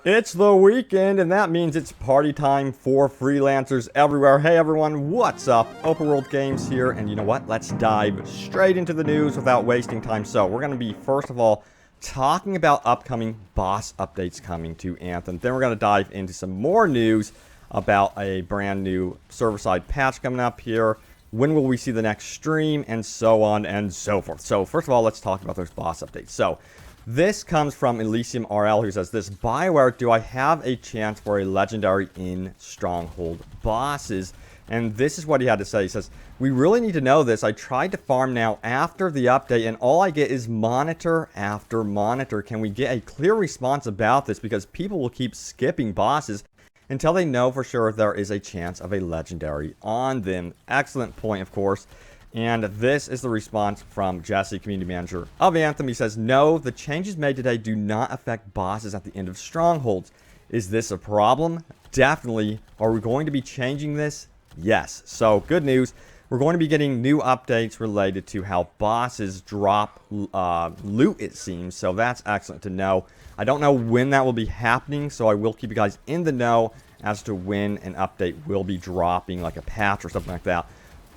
It's the weekend, and that means it's party time for freelancers everywhere. Hey everyone, what's up? Open World Games here, and you know what? Let's dive straight into the news without wasting time. So, we're going to be, first of all, talking about upcoming boss updates coming to Anthem. Then we're going to dive into some more news about a brand new server-side patch coming up here. When will we see the next stream, and so on and so forth. So, first of all, let's talk about those boss updates. So, this comes from Elysium RL, who says this: Bioware, do I have a chance for a legendary in Stronghold bosses? And this is what he had to say. He says, we really need to know this. I tried to farm now after the update, and all I get is monitor after monitor. Can we get a clear response about this? Because people will keep skipping bosses until they know for sure there is a chance of a legendary on them. Excellent point, of course. And this is the response from Jesse, community manager of Anthem. He says, no, the changes made today do not affect bosses at the end of Strongholds. Is this a problem? Definitely. Are we going to be changing this? Yes. So, good news. We're going to be getting new updates related to how bosses drop loot, it seems. So, that's excellent to know. I don't know when that will be happening, so I will keep you guys in the know as to when an update will be dropping, like a patch or something like that,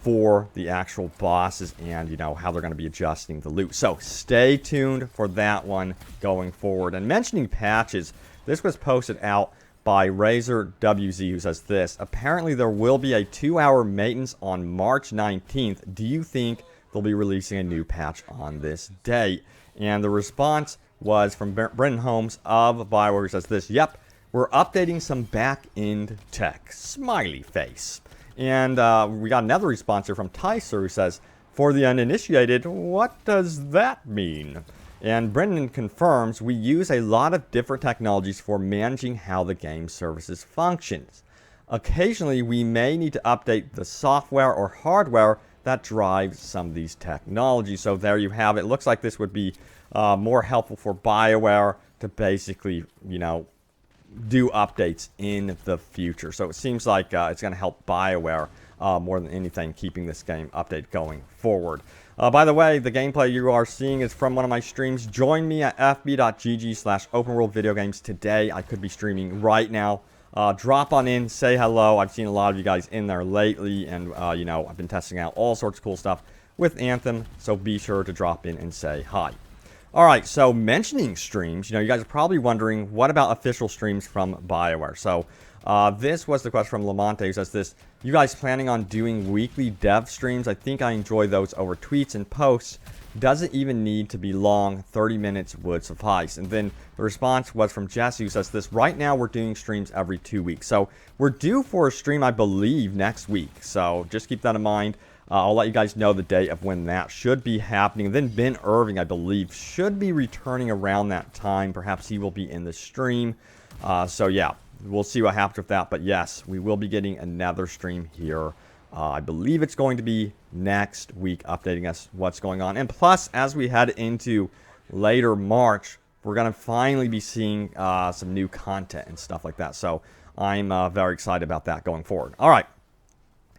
for the actual bosses and, you know, how they're going to be adjusting the loot. So, stay tuned for that one going forward. And mentioning patches, this was posted out by Razor WZ, who says this: apparently there will be a 2-hour maintenance on March 19th. Do you think they'll be releasing a new patch on this date? And the response was from Brendan Holmes of Bioware, who says this: yep, we're updating some back-end tech. Smiley face. And we got another response here from Tyser, who says, for the uninitiated, what does that mean? And Brendan confirms, we use a lot of different technologies for managing how the game services functions. Occasionally, we may need to update the software or hardware that drives some of these technologies. So there you have it. It looks like this would be more helpful for Bioware to basically, you know, do updates in the future. So it seems like it's going to help Bioware more than anything, keeping this game update going forward. By the way, the gameplay you are seeing is from one of my streams. Join me at fb.gg/openworldvideogames today. I could be streaming right now. Drop on in, say hello. I've seen a lot of you guys in there lately, and you know, I've been testing out all sorts of cool stuff with Anthem, so be sure to drop in and say hi. Alright, so mentioning streams, you know, you guys are probably wondering, what about official streams from Bioware? So, this was the question from Lamonte, who says this: you guys planning on doing weekly dev streams? I think I enjoy those over tweets and posts. Doesn't even need to be long, 30 minutes would suffice. And then the response was from Jesse, who says this: right now we're doing streams every 2 weeks. So, we're due for a stream, I believe, next week. So, just keep that in mind. I'll let you guys know the date of when that should be happening. And then Ben Irving, I believe, should be returning around that time. Perhaps he will be in the stream. So, yeah, we'll see what happens with that. But, yes, we will be getting another stream here. I believe it's going to be next week, updating us what's going on. And plus, as we head into later March, we're going to finally be seeing some new content and stuff like that. So, I'm very excited about that going forward. All right.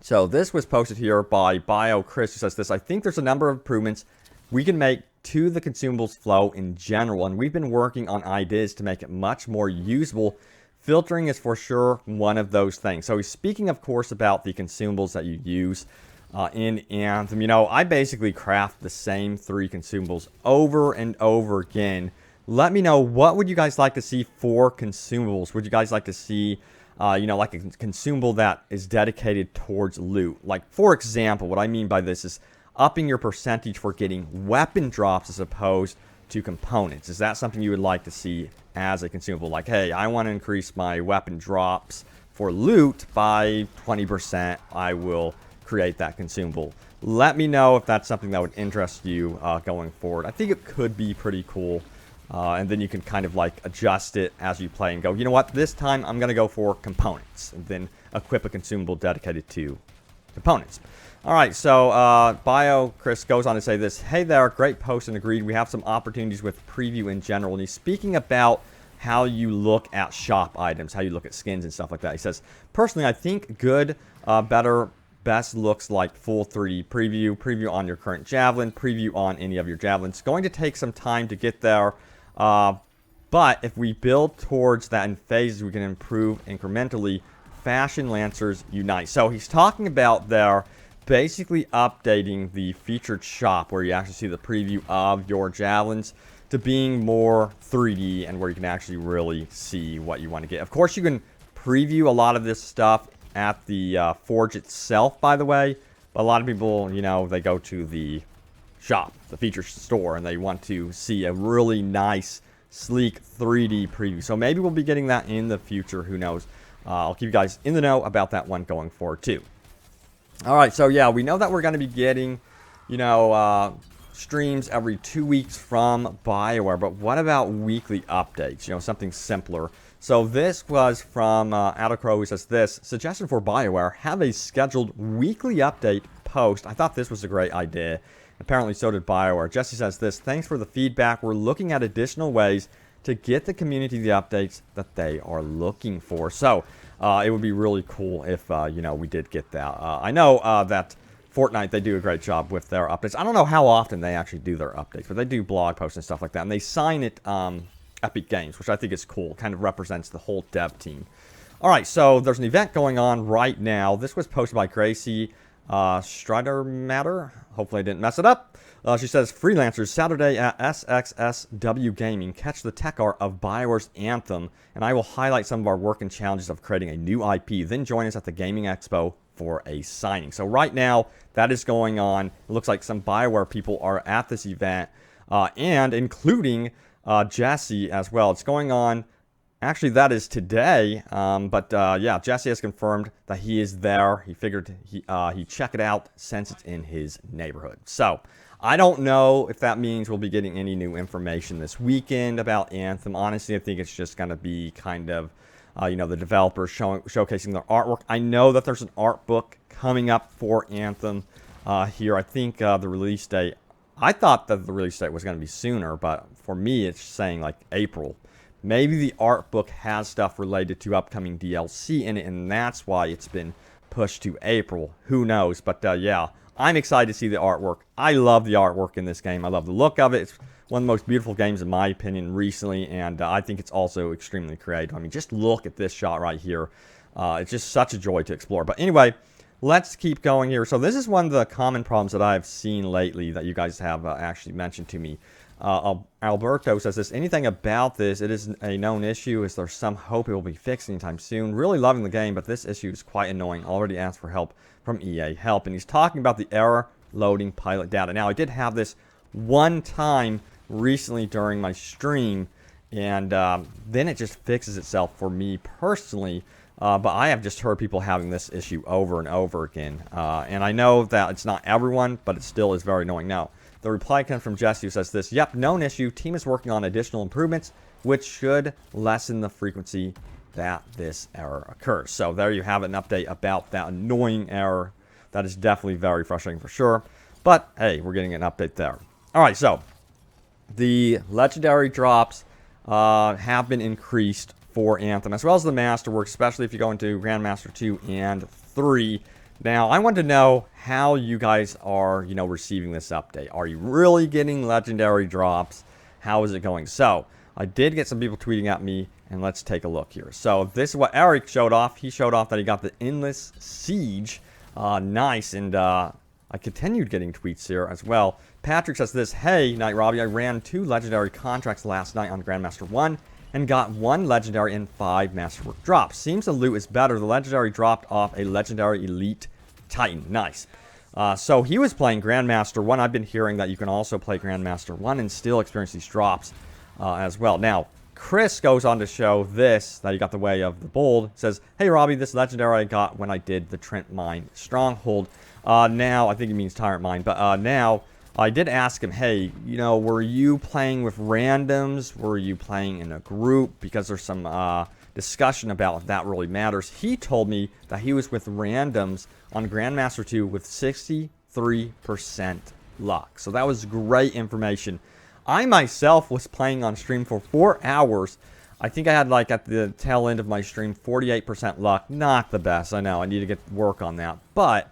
So this was posted here by Bio Chris, who says this: I think there's a number of improvements we can make to the consumables flow in general, and we've been working on ideas to make it much more usable. Filtering is for sure one of those things. So he's speaking, of course, about the consumables that you use in Anthem. You know, I basically craft the same 3 consumables over and over again. Let me know, what would you guys like to see for consumables? Would you guys like to see you know, like a consumable that is dedicated towards loot? Like, for example, what I mean by this is upping your percentage for getting weapon drops as opposed to components. Is that something you would like to see as a consumable? Like, hey, I want to increase my weapon drops for loot by 20%. I will create that consumable. Let me know if that's something that would interest you going forward. I think it could be pretty cool. And then you can kind of like adjust it as you play and go, you know what, this time I'm going to go for components, and then equip a consumable dedicated to components. Alright, so Bio Chris goes on to say this: hey there, great post and agreed. We have some opportunities with preview in general. And he's speaking about how you look at shop items, how you look at skins and stuff like that. He says, personally, I think good, better, best looks like full 3D preview, preview on your current Javelin, preview on any of your Javelins. It's going to take some time to get there. But if we build towards that in phases, we can improve incrementally. Fashion Lancers Unite. So he's talking about there basically updating the featured shop where you actually see the preview of your javelins to being more 3D and where you can actually really see what you want to get. Of course, you can preview a lot of this stuff at the Forge itself, by the way. But a lot of people, you know, they go to the shop, the feature store, and they want to see a really nice, sleek 3D preview. So maybe we'll be getting that in the future. Who knows? I'll keep you guys in the know about that one going forward, too. All right, so yeah, we know that we're going to be getting, you know, streams every 2 weeks from Bioware, but what about weekly updates? You know, something simpler. So this was from Adacrow, who says this: suggestion for Bioware, have a scheduled weekly update post. I thought this was a great idea. Apparently so did Bioware. Jesse says this: thanks for the feedback. We're looking at additional ways to get the community the updates that they are looking for. So it would be really cool if, you know, we did get that. I know that Fortnite, they do a great job with their updates. I don't know how often they actually do their updates, but they do blog posts and stuff like that. And they sign it Epic Games, which I think is cool. Kind of represents the whole dev team. All right, so there's an event going on right now. This was posted by Gracie Stridermatter. Hopefully I didn't mess it up. She says, freelancers, Saturday at SXSW Gaming. Catch the tech art of Bioware's Anthem, and I will highlight some of our work and challenges of creating a new IP. Then join us at the Gaming Expo for a signing. So right now, that is going on. It looks like some Bioware people are at this event, and including Jesse as well. It's going on. Actually, that is today, but yeah, Jesse has confirmed that he is there. He figured he'd check it out since it's in his neighborhood. So, I don't know if that means we'll be getting any new information this weekend about Anthem. Honestly, I think it's just going to be kind of, you know, the developers showcasing their artwork. I know that there's an art book coming up for Anthem here. I think the release date, I thought that the release date was going to be sooner, but for me, it's saying like April. Maybe the art book has stuff related to upcoming DLC in it, and that's why it's been pushed to April. Who knows? But yeah, I'm excited to see the artwork. I love the artwork in this game. I love the look of it. It's one of the most beautiful games, in my opinion, recently, and I think it's also extremely creative. I mean, just look at this shot right here. It's just such a joy to explore. But anyway, let's keep going here. So this is one of the common problems that I've seen lately that you guys have actually mentioned to me. Alberto says this: anything about this? It is a known issue. Is there some hope it will be fixed anytime soon? Really loving the game, but this issue is quite annoying. Already asked for help from EA Help, and he's talking about the error loading pilot data. Now, I did have this one time recently during my stream, and then it just fixes itself for me personally. But I have just heard people having this issue over and over again, and I know that it's not everyone, but it still is very annoying. Now, the reply comes from Jesse, who says this: yep, known issue. Team is working on additional improvements, which should lessen the frequency that this error occurs. So there you have an update about that annoying error. That is definitely very frustrating for sure. But hey, we're getting an update there. All right, so the legendary drops have been increased for Anthem, as well as the Masterwork, especially if you go into Grandmaster 2 and 3. Now, I want to know how you guys are, you know, receiving this update. Are you really getting legendary drops? How is it going? So, I did get some people tweeting at me, and let's take a look here. So, this is what Eric showed off. He showed off that he got the Endless Siege. Nice, and I continued getting tweets here as well. Patrick says this: hey, Night Robbie, I ran 2 legendary contracts last night on Grandmaster 1 and got 1 legendary and 5 Masterwork drops. Seems the loot is better. The legendary dropped off a legendary elite Titan. Nice. So he was playing Grandmaster 1. I've been hearing that you can also play Grandmaster 1 and still experience these drops as well. Now, Chris goes on to show this, that he got the Way of the Bold. Says, hey, Robbie, this legendary I got when I did the Trent Mine Stronghold. Now, I think he means Tyrant Mine, but now I did ask him, hey, you know, were you playing with randoms? Were you playing in a group? Because there's some discussion about if that really matters. He told me that he was with randoms on Grandmaster 2 with 63% luck. So that was great information. I myself was playing on stream for 4 hours. I think I had, like, at the tail end of my stream, 48% luck. Not the best, I know. I need to get work on that. But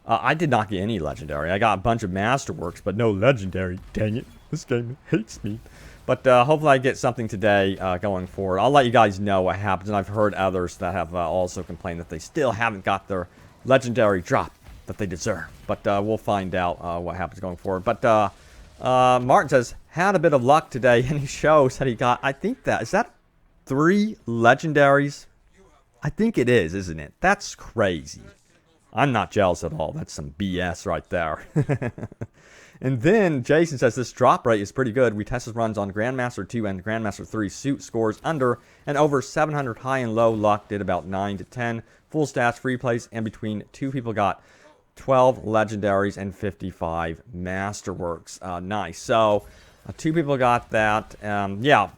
I did not get any legendary. I got a bunch of Masterworks, but no legendary. Dang it. This game hates me. But hopefully I get something today going forward. I'll let you guys know what happens. And I've heard others that have also complained that they still haven't got their legendary drop that they deserve. But we'll find out what happens going forward. But Martin says, had a bit of luck today. And he shows that he got, I think is that 3 legendaries? I think it is, isn't it? That's crazy. I'm not jealous at all. That's some BS right there. And then Jason says this drop rate is pretty good. We tested runs on Grandmaster 2 and Grandmaster 3 suit scores under and over 700 high and low luck, did about 9 to 10 full stats, free plays, and between 2 people got 12 legendaries and 55 masterworks. Nice. So 2 people got that. Yeah,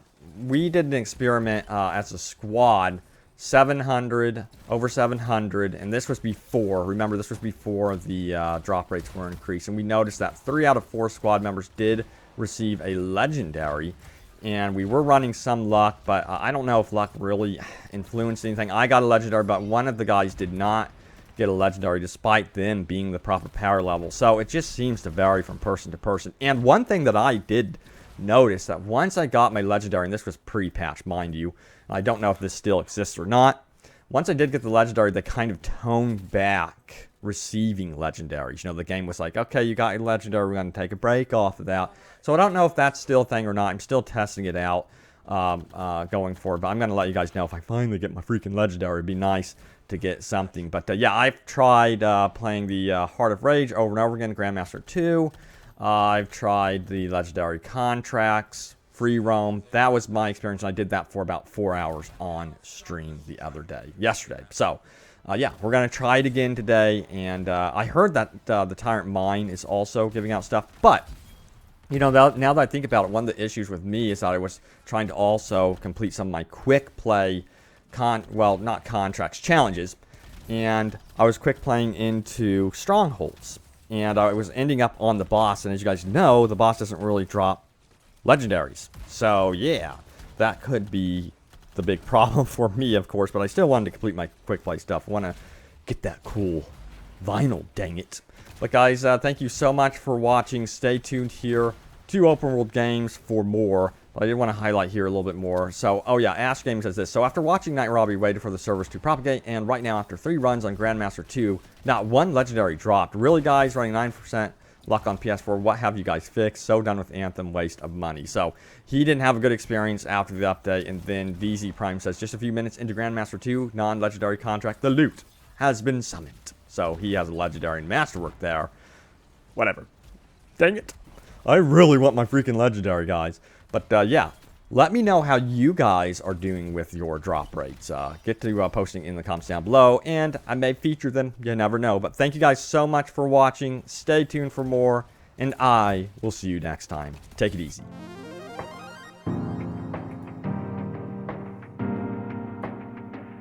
we did an experiment as a squad. 700, over 700, and this was before, remember this was before the drop rates were increased, and we noticed that 3 out of 4 squad members did receive a legendary, and we were running some luck, but I don't know if luck really influenced anything. I got a legendary, but one of the guys did not get a legendary despite them being the proper power level, so it just seems to vary from person to person. And one thing that I did notice, that once I got my legendary, and this was pre-patch, mind you, I don't know if this still exists or not. Once I did get the legendary, they kind of toned back receiving legendaries. You know, the game was like, okay, you got your legendary, we're going to take a break off of that. So I don't know if that's still a thing or not. I'm still testing it out going forward. But I'm going to let you guys know if I finally get my freaking legendary. It'd be nice to get something. But yeah, I've tried playing the Heart of Rage over and over again, Grandmaster 2. I've tried the legendary contracts, free roam. That was my experience, and I did that for about 4 hours on stream the other day, yesterday. So, yeah, we're going to try it again today, and I heard that the Tyrant Mine is also giving out stuff, but, you know, now that I think about it, one of the issues with me is that I was trying to also complete some of my quick play, not contracts, challenges, and I was quick playing into Strongholds, and I was ending up on the boss, and as you guys know, the boss doesn't really drop legendaries. So, yeah, that could be the big problem for me, of course, but I still wanted to complete my quick play stuff. I want to get that cool vinyl, dang it. But guys, thank you so much for watching. Stay tuned here to Open World Games for more. But I did want to highlight here a little bit more. So, oh yeah, Ash Gaming says this. So after watching Night Robbery, waited for the servers to propagate, and right now after 3 runs on Grandmaster 2, not one legendary dropped. Really, guys, running 9% luck on PS4. What have you guys fixed? So done with Anthem, waste of money. So he didn't have a good experience after the update. And then VZ Prime says, just a few minutes into Grandmaster 2, non-legendary contract, the loot has been summoned. So he has a legendary masterwork there. Whatever. Dang it. I really want my freaking legendary, guys. But yeah, let me know how you guys are doing with your drop rates. Get to posting in the comments down below, and I may feature them. You never know. But thank you guys so much for watching. Stay tuned for more, and I will see you next time. Take it easy.